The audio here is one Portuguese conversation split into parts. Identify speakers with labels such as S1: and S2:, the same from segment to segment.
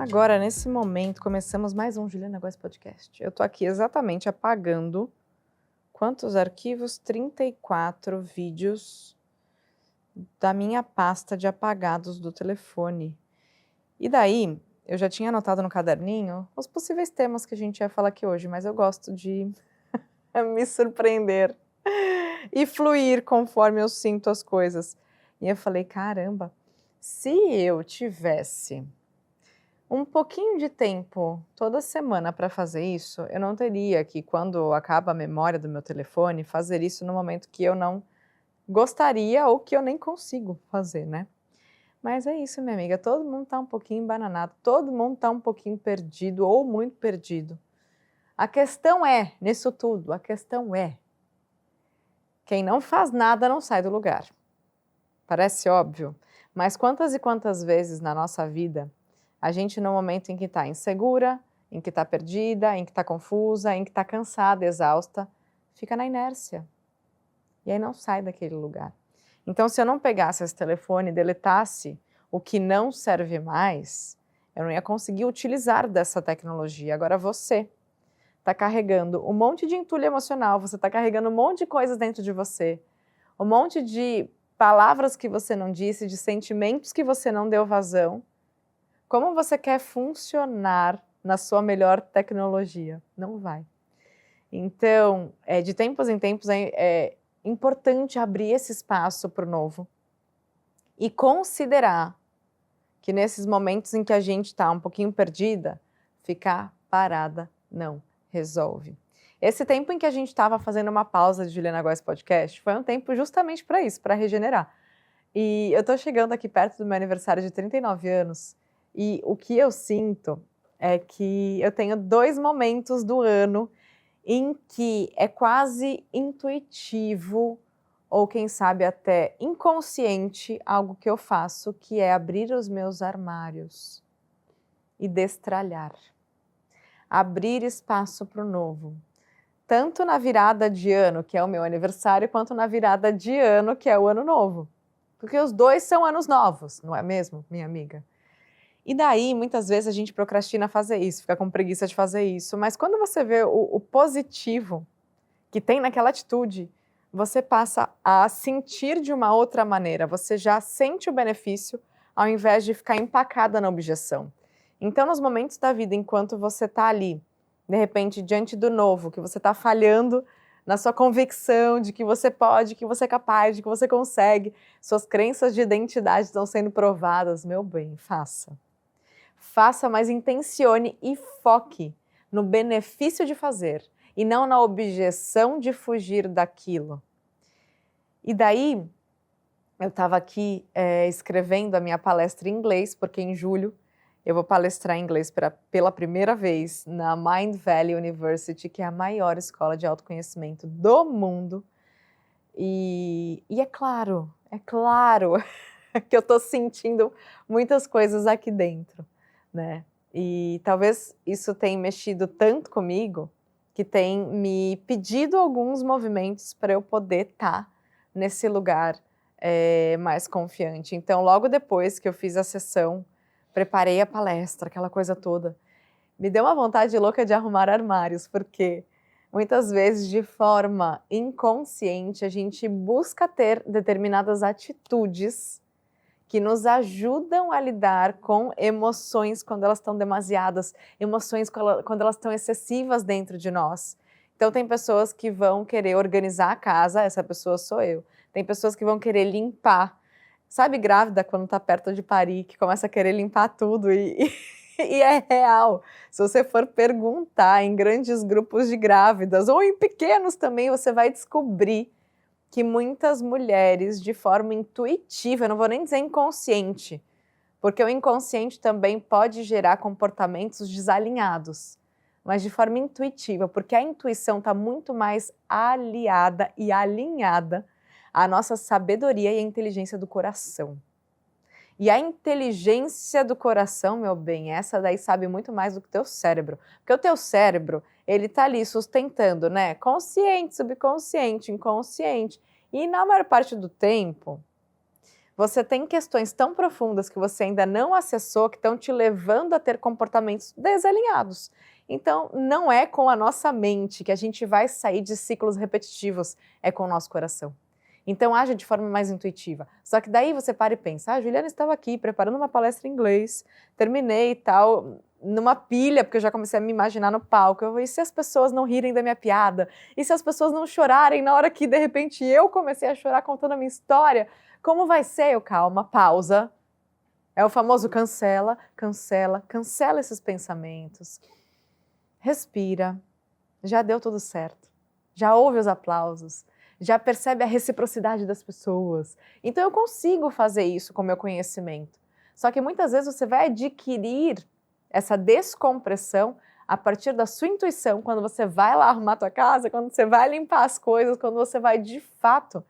S1: Agora, nesse momento, começamos mais um Juliana Góes Podcast. Eu tô aqui exatamente apagando quantos arquivos? 34 vídeos da minha pasta de apagados do telefone. E daí, eu já tinha anotado no caderninho os possíveis temas que a gente ia falar aqui hoje, mas eu gosto de me surpreender e fluir conforme eu sinto as coisas. E eu falei, caramba, se eu tivesse um pouquinho de tempo toda semana para fazer isso, eu não teria que, quando acaba a memória do meu telefone, fazer isso no momento que eu não gostaria ou que eu nem consigo fazer, né? Mas é isso, minha amiga, todo mundo tá um pouquinho embananado, todo mundo tá um pouquinho perdido ou muito perdido. A questão é, nisso tudo, a questão é, quem não faz nada não sai do lugar. Parece óbvio, mas quantas e quantas vezes na nossa vida a gente, no momento em que está insegura, em que está perdida, em que está confusa, em que está cansada, exausta, fica na inércia. E aí não sai daquele lugar. Então, se eu não pegasse esse telefone e deletasse o que não serve mais, eu não ia conseguir utilizar dessa tecnologia. Agora você está carregando um monte de entulho emocional, você está carregando um monte de coisas dentro de você, um monte de palavras que você não disse, de sentimentos que você não deu vazão. Como você quer funcionar na sua melhor tecnologia? Não vai. Então, de tempos em tempos, é importante abrir esse espaço para o novo e considerar que nesses momentos em que a gente está um pouquinho perdida, ficar parada não resolve. Esse tempo em que a gente estava fazendo uma pausa de Juliana Góes Podcast foi um tempo justamente para isso, para regenerar. E eu estou chegando aqui perto do meu aniversário de 39 anos, e o que eu sinto é que eu tenho 2 momentos do ano em que é quase intuitivo, ou quem sabe até inconsciente, algo que eu faço, que é abrir os meus armários e destralhar. Abrir espaço para o novo. Tanto na virada de ano, que é o meu aniversário, quanto na virada de ano, que é o ano novo. Porque os 2 são anos novos, não é mesmo, minha amiga? E daí, muitas vezes, a gente procrastina fazer isso, fica com preguiça de fazer isso, mas quando você vê o positivo que tem naquela atitude, você passa a sentir de uma outra maneira, você já sente o benefício, ao invés de ficar empacada na objeção. Então, nos momentos da vida, enquanto você está ali, de repente, diante do novo, que você está falhando na sua convicção de que você pode, que você é capaz, de que você consegue, suas crenças de identidade estão sendo provadas, meu bem, faça. Faça, mas intencione e foque no benefício de fazer e não na objeção de fugir daquilo. E daí, eu estava aqui escrevendo a minha palestra em inglês, porque em julho eu vou palestrar em inglês pela primeira vez na Mind Valley University, que é a maior escola de autoconhecimento do mundo. E é claro que eu estou sentindo muitas coisas aqui dentro, né? E talvez isso tenha mexido tanto comigo que tem me pedido alguns movimentos para eu poder estar nesse lugar mais confiante. Então, logo depois que eu fiz a sessão, preparei a palestra, aquela coisa toda, me deu uma vontade louca de arrumar armários, porque muitas vezes, de forma inconsciente, a gente busca ter determinadas atitudes que nos ajudam a lidar com emoções quando elas estão demasiadas, emoções quando elas estão excessivas dentro de nós. Então, tem pessoas que vão querer organizar a casa, essa pessoa sou eu. Tem pessoas que vão querer limpar. Sabe grávida quando está perto de parir, que começa a querer limpar tudo e é real. Se você for perguntar em grandes grupos de grávidas ou em pequenos também, você vai descobrir que muitas mulheres, de forma intuitiva, eu não vou nem dizer inconsciente, porque o inconsciente também pode gerar comportamentos desalinhados, mas de forma intuitiva, porque a intuição está muito mais aliada e alinhada à nossa sabedoria e à inteligência do coração. E a inteligência do coração, meu bem, essa daí sabe muito mais do que o teu cérebro. Porque o teu cérebro, ele tá ali sustentando, né? Consciente, subconsciente, inconsciente. E na maior parte do tempo, você tem questões tão profundas que você ainda não acessou, que estão te levando a ter comportamentos desalinhados. Então, não é com a nossa mente que a gente vai sair de ciclos repetitivos, é com o nosso coração. Então, haja de forma mais intuitiva. Só que daí você para e pensa, a Juliana estava aqui preparando uma palestra em inglês, terminei e tal, numa pilha, porque eu já comecei a me imaginar no palco. E se as pessoas não rirem da minha piada? E se as pessoas não chorarem na hora que, de repente, eu comecei a chorar contando a minha história? Como vai ser? Eu, calma, pausa. É o famoso cancela, cancela, cancela esses pensamentos. Respira. Já deu tudo certo. Já ouve os aplausos. Já percebe a reciprocidade das pessoas. Então eu consigo fazer isso com o meu conhecimento. Só que muitas vezes você vai adquirir essa descompressão a partir da sua intuição, quando você vai lá arrumar a tua casa, quando você vai limpar as coisas, quando você vai de fato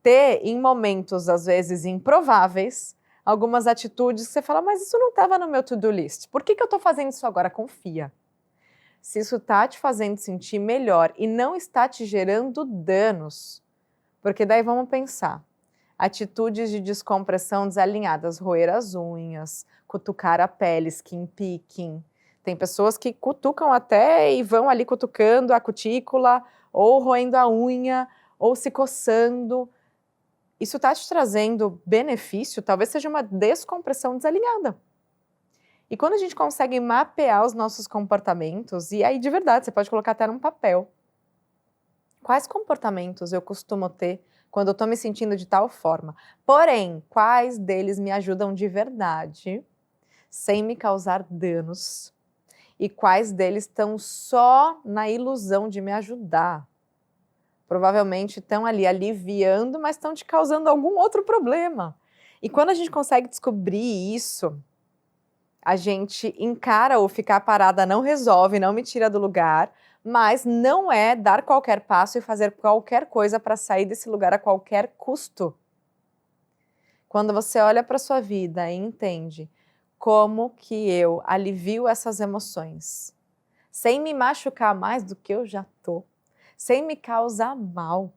S1: ter em momentos às vezes improváveis algumas atitudes que você fala, mas isso não estava no meu to-do list. Por que eu estou fazendo isso agora? Confia. Se isso está te fazendo sentir melhor e não está te gerando danos, porque daí vamos pensar, atitudes de descompressão desalinhadas, roer as unhas, cutucar a pele, skin picking. Tem pessoas que cutucam até e vão ali cutucando a cutícula, ou roendo a unha, ou se coçando. Isso está te trazendo benefício? Talvez seja uma descompressão desalinhada. E quando a gente consegue mapear os nossos comportamentos, e aí de verdade, você pode colocar até num papel. Quais comportamentos eu costumo ter quando eu estou me sentindo de tal forma? Porém, quais deles me ajudam de verdade, sem me causar danos? E quais deles estão só na ilusão de me ajudar? Provavelmente estão ali aliviando, mas estão te causando algum outro problema. E quando a gente consegue descobrir isso, a gente encara ou ficar parada não resolve, não me tira do lugar, mas não é dar qualquer passo e fazer qualquer coisa para sair desse lugar a qualquer custo. Quando você olha para a sua vida e entende como que eu alivio essas emoções, sem me machucar mais do que eu já tô, sem me causar mal,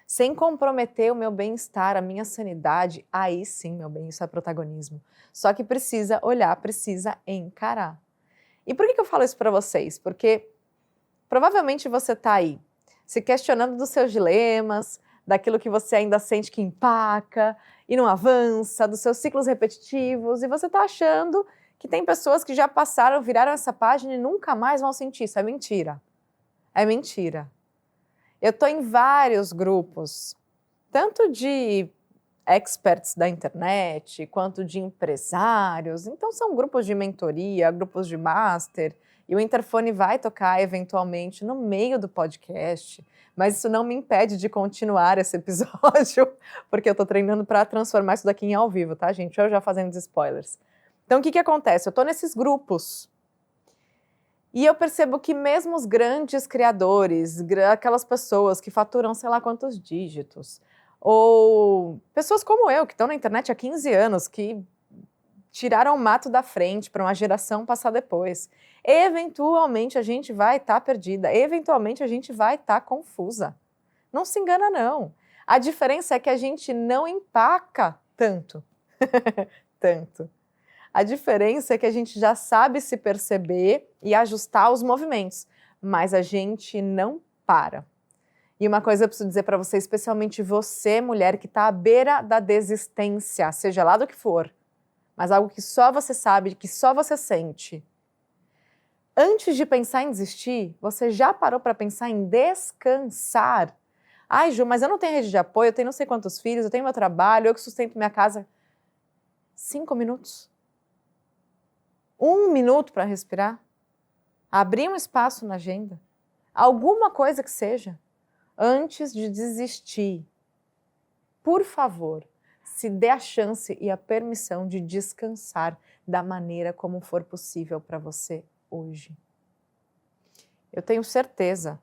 S1: sem comprometer o meu bem-estar, a minha sanidade, aí sim, meu bem, isso é protagonismo. Só que precisa olhar, precisa encarar. E por que eu falo isso para vocês? Porque provavelmente você está aí se questionando dos seus dilemas, daquilo que você ainda sente que empaca e não avança, dos seus ciclos repetitivos, e você está achando que tem pessoas que já passaram, viraram essa página e nunca mais vão sentir isso. É mentira. É mentira. Eu estou em vários grupos, tanto de experts da internet, quanto de empresários. Então são grupos de mentoria, grupos de master, e o interfone vai tocar eventualmente no meio do podcast, mas isso não me impede de continuar esse episódio, porque eu estou treinando para transformar isso daqui em ao vivo, tá, gente? Eu já fazendo os spoilers. Então o que acontece? Eu estou nesses grupos, e eu percebo que mesmo os grandes criadores, aquelas pessoas que faturam sei lá quantos dígitos, ou pessoas como eu, que estão na internet há 15 anos, que tiraram o mato da frente para uma geração passar depois. Eventualmente a gente vai estar perdida, eventualmente a gente vai estar confusa. Não se engana não. A diferença é que a gente não empaca tanto. Tanto. A diferença é que a gente já sabe se perceber e ajustar os movimentos, mas a gente não para. E uma coisa eu preciso dizer para você, especialmente você, mulher, que está à beira da desistência, seja lá do que for, mas algo que só você sabe, que só você sente. Antes de pensar em desistir, você já parou para pensar em descansar? Ai, Ju, mas eu não tenho rede de apoio, eu tenho não sei quantos filhos, eu tenho meu trabalho, eu que sustento minha casa. 5 minutos. 1 minuto para respirar. Abrir um espaço na agenda. Alguma coisa que seja. Antes de desistir, por favor, se dê a chance e a permissão de descansar da maneira como for possível para você hoje. Eu tenho certeza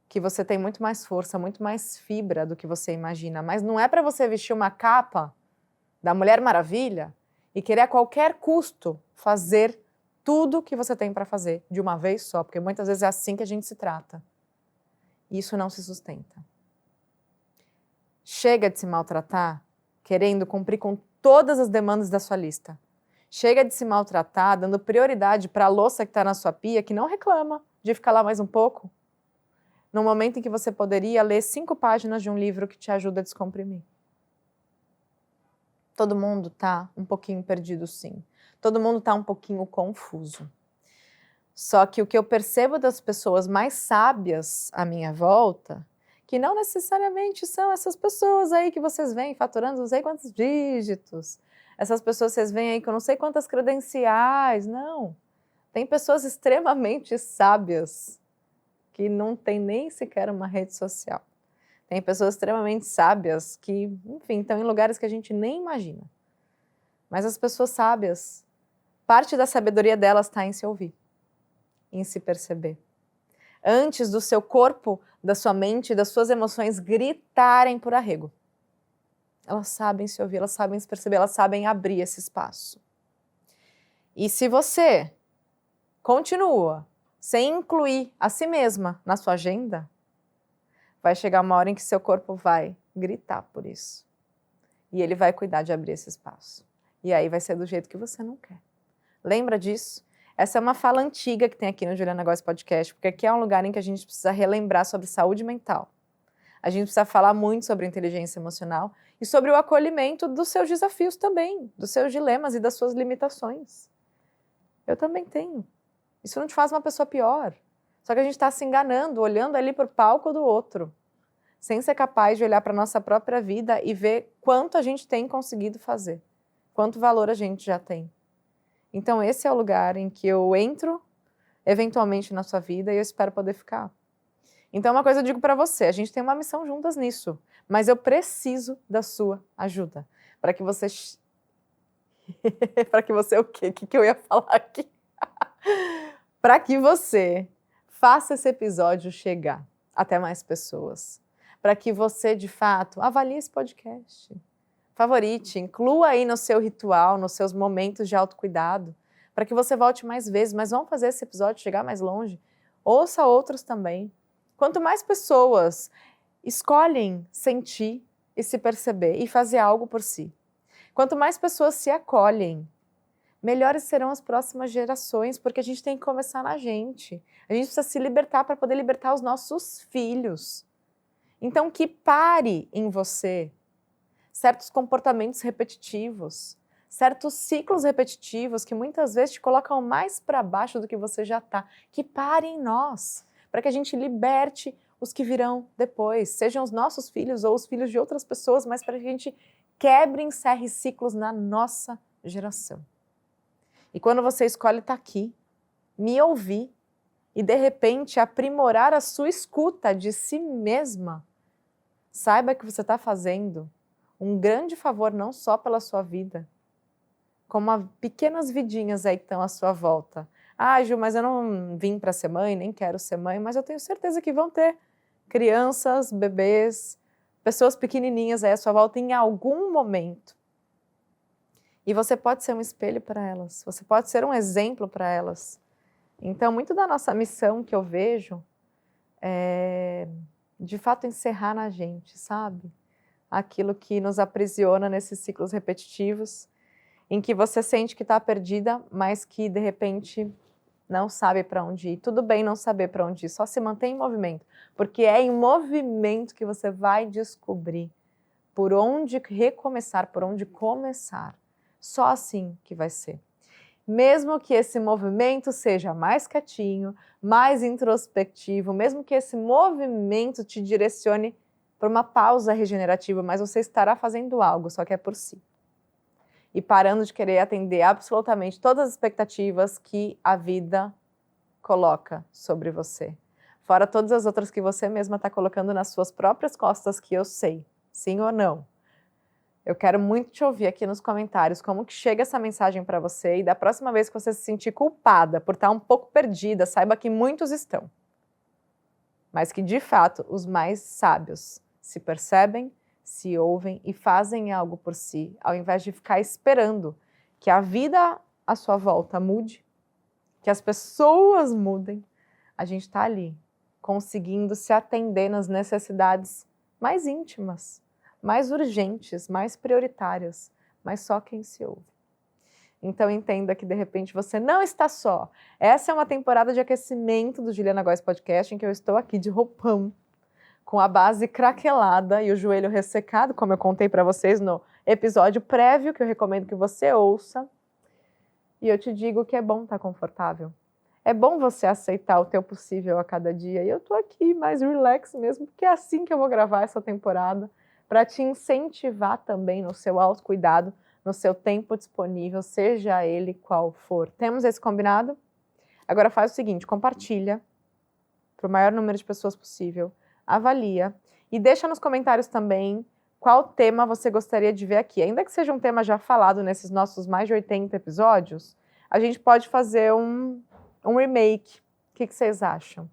S1: que você tem muito mais força, muito mais fibra do que você imagina, mas não é para você vestir uma capa da Mulher Maravilha e querer a qualquer custo fazer tudo que você tem para fazer de uma vez só, porque muitas vezes é assim que a gente se trata. Isso não se sustenta. Chega de se maltratar querendo cumprir com todas as demandas da sua lista. Chega de se maltratar, dando prioridade para a louça que está na sua pia, que não reclama de ficar lá mais um pouco, no momento em que você poderia ler 5 páginas de um livro que te ajuda a descomprimir. Todo mundo está um pouquinho perdido, sim. Todo mundo está um pouquinho confuso. Só que o que eu percebo das pessoas mais sábias à minha volta, que não necessariamente são essas pessoas aí que vocês veem faturando não sei quantos dígitos, essas pessoas vocês veem aí com não sei quantas credenciais, não. Tem pessoas extremamente sábias que não tem nem sequer uma rede social. Tem pessoas extremamente sábias que, enfim, estão em lugares que a gente nem imagina. Mas as pessoas sábias, parte da sabedoria delas está em se ouvir, em se perceber. Antes do seu corpo, da sua mente, das suas emoções gritarem por arrego. Elas sabem se ouvir, elas sabem se perceber, elas sabem abrir esse espaço. E se você continua sem incluir a si mesma na sua agenda, vai chegar uma hora em que seu corpo vai gritar por isso. E ele vai cuidar de abrir esse espaço. E aí vai ser do jeito que você não quer. Lembra disso? Essa é uma fala antiga que tem aqui no Juliana Góes Podcast, porque aqui é um lugar em que a gente precisa relembrar sobre saúde mental. A gente precisa falar muito sobre inteligência emocional e sobre o acolhimento dos seus desafios também, dos seus dilemas e das suas limitações. Eu também tenho. Isso não te faz uma pessoa pior. Só que a gente está se enganando, olhando ali para o palco do outro, sem ser capaz de olhar para a nossa própria vida e ver quanto a gente tem conseguido fazer, quanto valor a gente já tem. Então esse é o lugar em que eu entro, eventualmente, na sua vida e eu espero poder ficar. Então uma coisa eu digo para você, a gente tem uma missão juntas nisso, mas eu preciso da sua ajuda, para que você... para que você o quê? O que eu ia falar aqui? Para que você faça esse episódio chegar até mais pessoas. Para que você, de fato, avalie esse podcast. Favorite, inclua aí no seu ritual, nos seus momentos de autocuidado, para que você volte mais vezes. Mas vamos fazer esse episódio chegar mais longe. Ouça outros também. Quanto mais pessoas escolhem sentir e se perceber e fazer algo por si, quanto mais pessoas se acolhem, melhores serão as próximas gerações, porque a gente tem que começar na gente. A gente precisa se libertar para poder libertar os nossos filhos. Então, que pare em você certos comportamentos repetitivos, certos ciclos repetitivos que muitas vezes te colocam mais para baixo do que você já está. Que pare em nós, para que a gente liberte os que virão depois, sejam os nossos filhos ou os filhos de outras pessoas, mas para que a gente quebre e encerre ciclos na nossa geração. E quando você escolhe estar aqui, me ouvir e de repente aprimorar a sua escuta de si mesma, saiba que você está fazendo um grande favor não só pela sua vida, como a pequenas vidinhas aí que estão à sua volta. Ah, Ju, mas eu não vim para ser mãe, nem quero ser mãe, mas eu tenho certeza que vão ter crianças, bebês, pessoas pequenininhas aí à sua volta em algum momento. E você pode ser um espelho para elas, você pode ser um exemplo para elas. Então, muito da nossa missão que eu vejo é, de fato, encerrar na gente, sabe? Aquilo que nos aprisiona nesses ciclos repetitivos, em que você sente que está perdida, mas que, de repente, não sabe para onde ir. Tudo bem não saber para onde ir, só se mantém em movimento, porque é em movimento que você vai descobrir por onde recomeçar, por onde começar. Só assim que vai ser. Mesmo que esse movimento seja mais quietinho, mais introspectivo, mesmo que esse movimento te direcione para uma pausa regenerativa, mas você estará fazendo algo, só que é por si. E parando de querer atender absolutamente todas as expectativas que a vida coloca sobre você. Fora todas as outras que você mesma está colocando nas suas próprias costas, que eu sei, sim ou não. Eu quero muito te ouvir aqui nos comentários como que chega essa mensagem para você, e da próxima vez que você se sentir culpada por estar um pouco perdida, saiba que muitos estão. Mas que, de fato, os mais sábios se percebem, se ouvem e fazem algo por si, ao invés de ficar esperando que a vida à sua volta mude, que as pessoas mudem. A gente está ali, conseguindo se atender nas necessidades mais íntimas, mais urgentes, mais prioritárias, mas só quem se ouve. Então entenda que de repente você não está só. Essa é uma temporada de aquecimento do Juliana Góes Podcast, em que eu estou aqui de roupão, com a base craquelada e o joelho ressecado, como eu contei para vocês no episódio prévio, que eu recomendo que você ouça. E eu te digo que é bom estar confortável. É bom você aceitar o teu possível a cada dia. E eu tô aqui mais relax mesmo, porque é assim que eu vou gravar essa temporada, para te incentivar também no seu autocuidado, no seu tempo disponível, seja ele qual for. Temos esse combinado? Agora faz o seguinte, compartilha para o maior número de pessoas possível, avalia e deixa nos comentários também qual tema você gostaria de ver aqui. Ainda que seja um tema já falado nesses nossos mais de 80 episódios, a gente pode fazer um remake. O que vocês acham?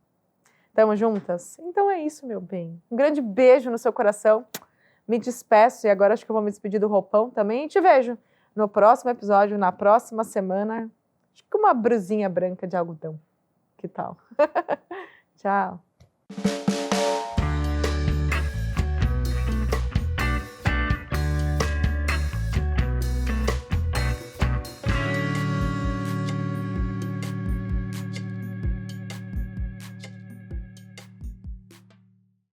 S1: Tamo juntas? Então é isso, meu bem. Um grande beijo no seu coração. Me despeço e agora acho que eu vou me despedir do roupão também. E te vejo no próximo episódio, na próxima semana. Acho que uma brusinha branca de algodão. Que tal? Tchau.